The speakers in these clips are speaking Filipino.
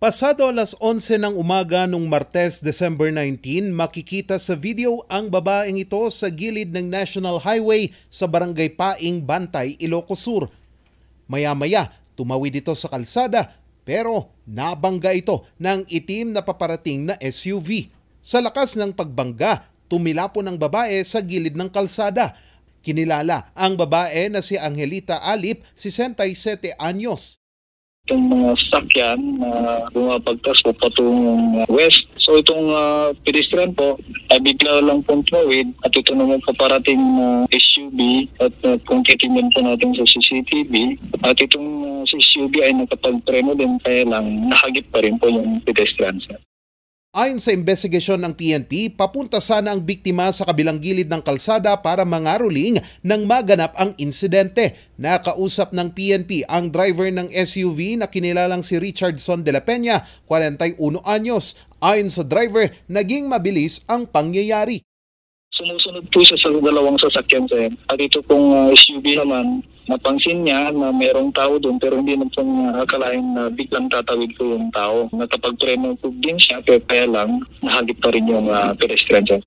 Pasado alas 11 ng umaga nung Martes, December 19, makikita sa video ang babaeng ito sa gilid ng National Highway sa Barangay Paing, Bantay, Ilocos Sur. Maya-maya, tumawid ito sa kalsada pero nabangga ito ng itim na paparating na SUV. Sa lakas ng pagbangga, tumilapon ang babae sa gilid ng kalsada. Kinilala ang babae na si Angelita Alip, 67 anyos. Itong mga sasakyan na bumabagtas po patungong west. So itong pedestrian po ay bigla lang pong tumawid at ito naman paparating SUV at kung titingnan po natin sa CCTV at itong SUV ay nakapagpreno din kaya lang nakagip pa rin po yung pedestrian. Ayon sa investigasyon ng PNP, papunta sana ang biktima sa kabilang gilid ng kalsada para mangaroling nang maganap ang insidente. Nakausap ng PNP ang driver ng SUV na kinilalang si Richardson de la Peña, 41 anyos. Ayon sa driver, naging mabilis ang pangyayari. Sumusunod po siya sa dalawang sasakyan, sir. At ito pong SUV naman, napansin niya na mayroong tao doon pero hindi na pong akalain na biglang tatawid po yung tao. Nakapag-preno po din siya pero kaya lang nahagip pa rin yung pedestrian, sir.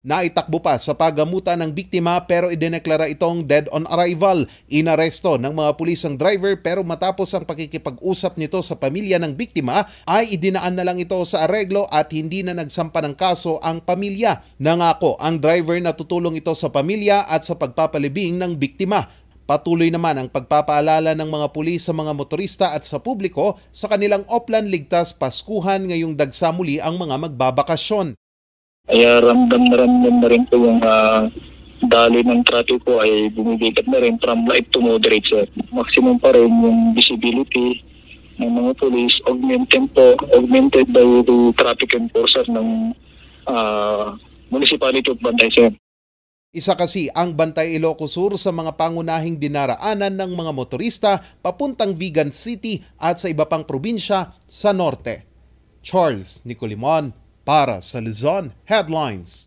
Naitakbo pa sa paggamutan ng biktima pero idineklara itong dead on arrival. Inaresto ng mga pulis ang driver pero matapos ang pakikipag-usap nito sa pamilya ng biktima ay idinaan na lang ito sa areglo at hindi na nagsampa ng kaso ang pamilya. Nangako ang driver na tutulong ito sa pamilya at sa pagpapalibing ng biktima. Patuloy naman ang pagpapaalala ng mga pulis sa mga motorista at sa publiko sa kanilang Oplan Ligtas Paskuhan ngayong dagsa muli ang mga magbabakasyon. Kaya ramdam na rin po yung dali ng trapiko ay bumibigat na rin from light to moderate, sir. Maximum pa rin yung visibility ng mga police, augmented by the traffic enforcer ng Municipality of Bantay, sir. Isa kasi ang Bantay, Ilocos Sur sa mga pangunahing dinaraanan ng mga motorista papuntang Vigan City at sa iba pang probinsya sa norte. Charles Nicolimon para sa Luzon Headlines.